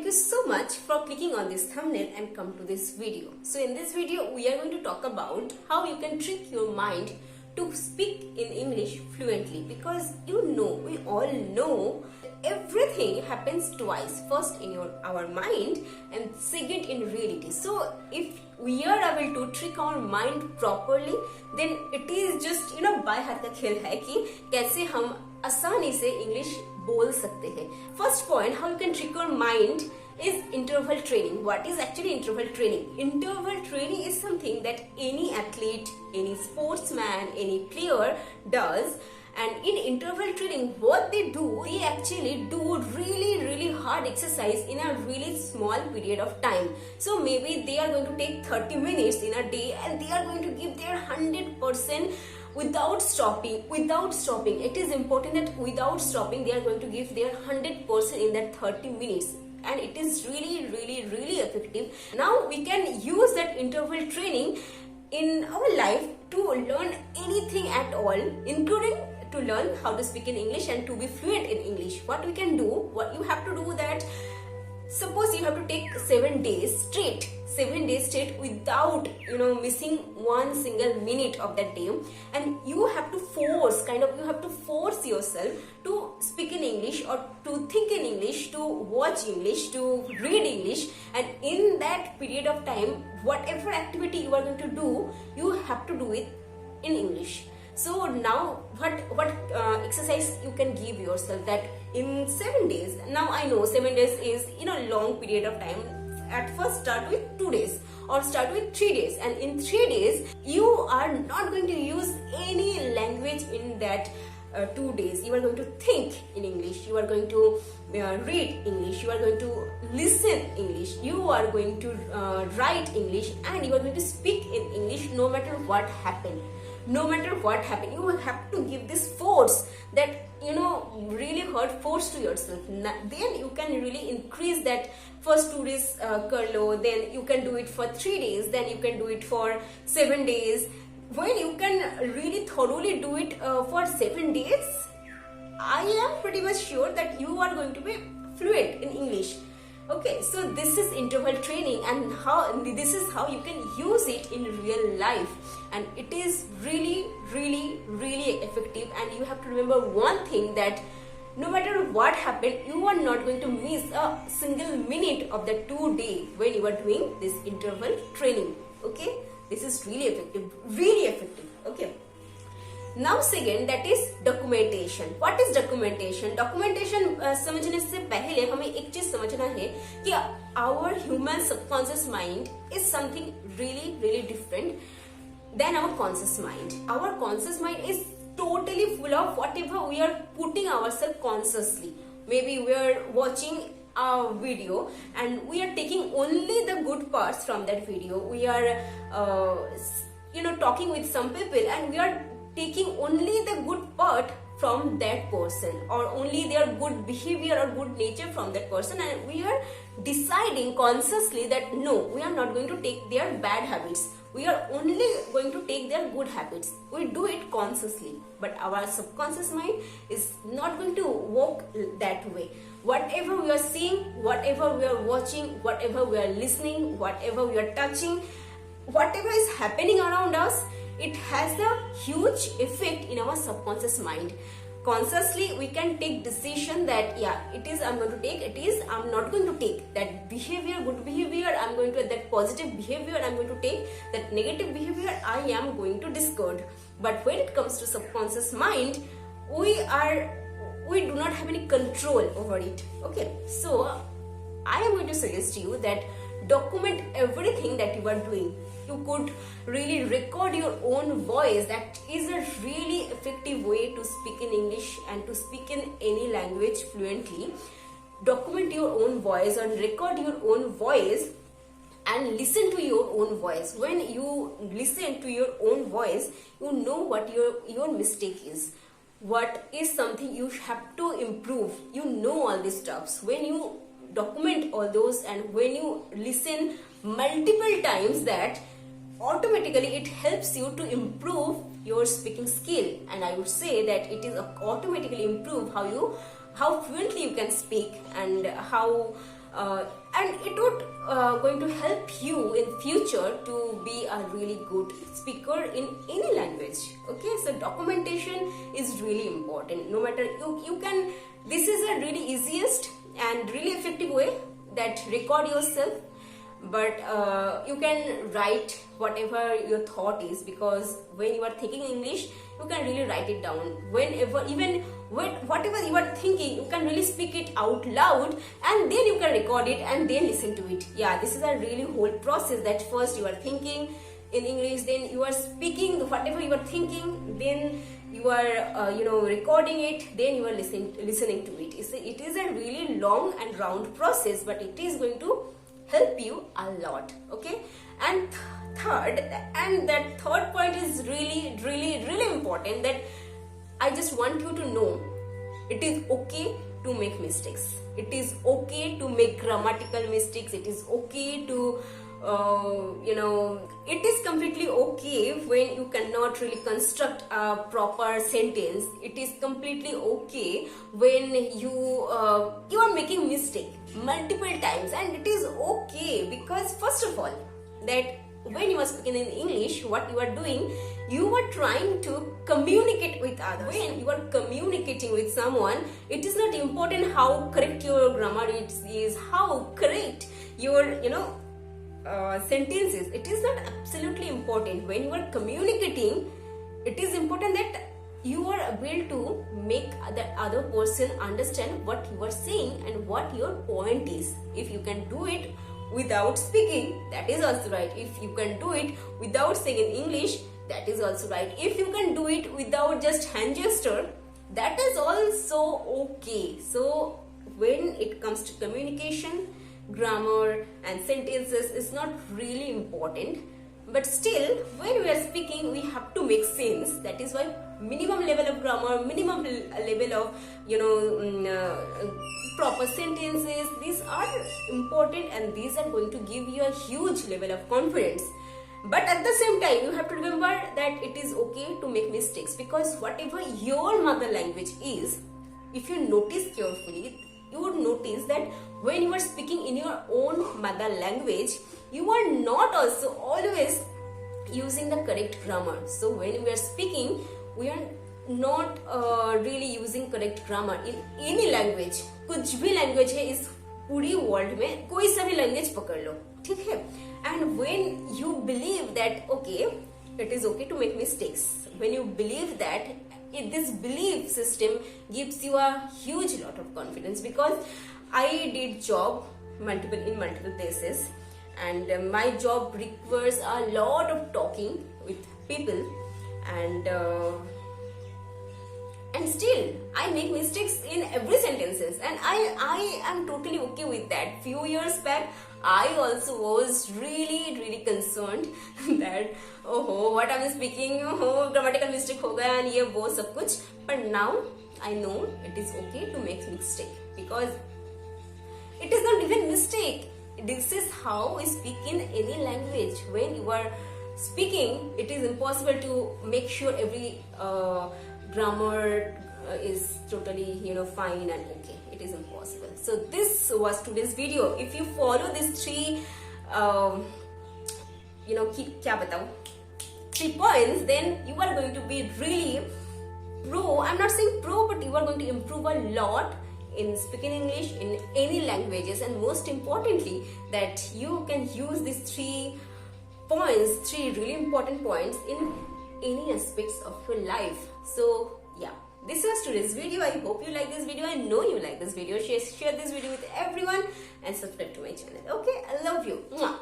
you so much for clicking on this thumbnail and come to this video. So in this video, we are going to talk about how you can trick your mind to speak in English fluently, because we all know everything happens twice. First in our mind and second in reality. So if we are able to trick our mind properly, then it is just बाय हाथ का खेल है कि कैसे हम आसानी से इंग्लिश बोल सकते हैं. First point, how you can trick your mind is interval training. What is actually interval training? Interval training is something that any athlete, any sportsman, any player does. And in interval training, what they do, they actually do really hard exercise in a really small period of time. So maybe they are going to take 30 minutes in a day and they are going to give their 100% without stopping. It is important that without stopping, they are going to give their 100% in that 30 minutes. And it is really effective. Now we can use that interval training in our life to learn anything at all, including to learn how to speak in English and to be fluent in English. What we can do, what you have to do that, suppose you have to take 7 days straight without missing one single minute of that day, and you have to force yourself to speak in English or to think in English, to watch English, to read English. And in that period of time, whatever activity you are going to do, you have to do it in English. So now what exercise you can give yourself that in 7 days. Now I know 7 days is long period of time. At first start with 2 days or start with 3 days, and in 3 days you are not going to use any language in that 2 days. You are going to think in English, you are going to read English, you are going to listen English, you are going to write English, and you are going to speak in English no matter what happened. No matter what happened, you have to give this force that really hard force to yourself. Then you can really increase that first 2 days curlo, then you can do it for 3 days, then you can do it for 7 days. When you can really thoroughly do it for 7 days, I am pretty much sure that you are going to be fluent in English. Okay, so this is interval training, and this is how you can use it in real life, and it is really effective. And you have to remember one thing, that no matter what happened, you are not going to miss a single minute of the 2 days when you are doing this interval training. Okay, this is really effective. Okay. Now second, that is documentation. What is documentation? Documentation समझने से पहले हमें एक चीज समझना है कि our human subconscious mind is something really different than our conscious mind. Our conscious mind is totally full of whatever we are putting ourselves consciously. Maybe we are watching a video and we are taking only the good parts from that video. We are talking with some people and we are taking only the good part from that person, or only their good behavior or good nature from that person, and we are deciding consciously that no, we are not going to take their bad habits, we are only going to take their good habits. We do it consciously, but our subconscious mind is not going to work that way. Whatever we are seeing, whatever we are watching, whatever we are listening, whatever we are touching, whatever is happening around us, it has a huge effect in our subconscious mind. Consciously we can take decision that it is I'm going to take, it is I'm not going to take that behavior, good behavior I'm going to, that positive behavior I'm going to take, that negative behavior I am going to discard. But when it comes to subconscious mind, we do not have any control over it. Okay, so I am going to suggest you that document everything that you are doing. You could really record your own voice. That is a really effective way to speak in English and to speak in any language fluently. Document your own voice and record your own voice and listen to your own voice. When you listen to your own voice, you know what your mistake is. What is something you have to improve. You know all these stuffs. When you document all those and when you listen multiple times, that automatically it helps you to improve your speaking skill. And I would say that it is automatically improve how fluently you can speak and how and it would going to help you in future to be a really good speaker in any language. Okay, so documentation is really important. No matter you can, this is a really easiest and really effective way that record yourself, but you can write whatever your thought is, because when you are thinking English, you can really write it down. Whenever, even whatever you are thinking, you can really speak it out loud, and then you can record it and then listen to it. Yeah, this is a really whole process, that first you are thinking in English, then you are speaking whatever you are thinking, then you are recording it, then you are listening to it. It is a really long and round process, but it is going to help you a lot. Okay, and that third point is really important, that I just want you to know, it is okay to make mistakes. It is okay to make grammatical mistakes. It is okay to it is completely okay when you cannot really construct a proper sentence. It is completely okay when you are making mistake multiple times, and it is okay because, first of all, that when you are speaking in English, what you are doing, you are trying to communicate with others. When you are communicating with someone, it is not important how correct your grammar is, how correct your sentences. It is not absolutely important. When you are communicating, it is important that you are able to make the other person understand what you are saying and what your point is. If you can do it without speaking, that is also right. If you can do it without saying in English, that is also right. If you can do it without just hand gesture, that is also okay. So when it comes to communication, grammar and sentences is not really important, but still when we are speaking, we have to make sense. That is why minimum level of grammar, minimum level of proper sentences, these are important, and these are going to give you a huge level of confidence. But at the same time, you have to remember that it is okay to make mistakes, because whatever your mother language is, if you notice carefully, you would notice that when you are speaking in your own mother language, you are not also always using the correct grammar. So when we are speaking, we are not really using correct grammar in any language. कुछ भी language है इस पूरी world में, कोई सा भी language पकड़ लो, ठीक है? And when you believe that okay, it is okay to make mistakes, when you believe that, this belief system gives you a huge lot of confidence. Because I did job in multiple places, and my job requires a lot of talking with people, and still I make mistakes in every sentences, and I am totally okay with that. Few years back, I also was really concerned that what I'm speaking, grammatical mistake ho gaya and ye wo sab kuch. But now I know it is okay to make mistake, because it is not even mistake. This is how we speak in any language. When you are speaking, it is impossible to make sure every grammar is totally fine and okay. It is impossible. So this was today's video. If you follow these three three points, then you are going to be really pro. I'm not saying pro, but you are going to improve a lot in speaking English in any languages. And most importantly, that you can use these three really important points in any aspects of your life. So yeah, this was today's video. I hope you like this video. I know you like this video. Share this video with everyone and subscribe to my channel. Okay, I love you. Mwah.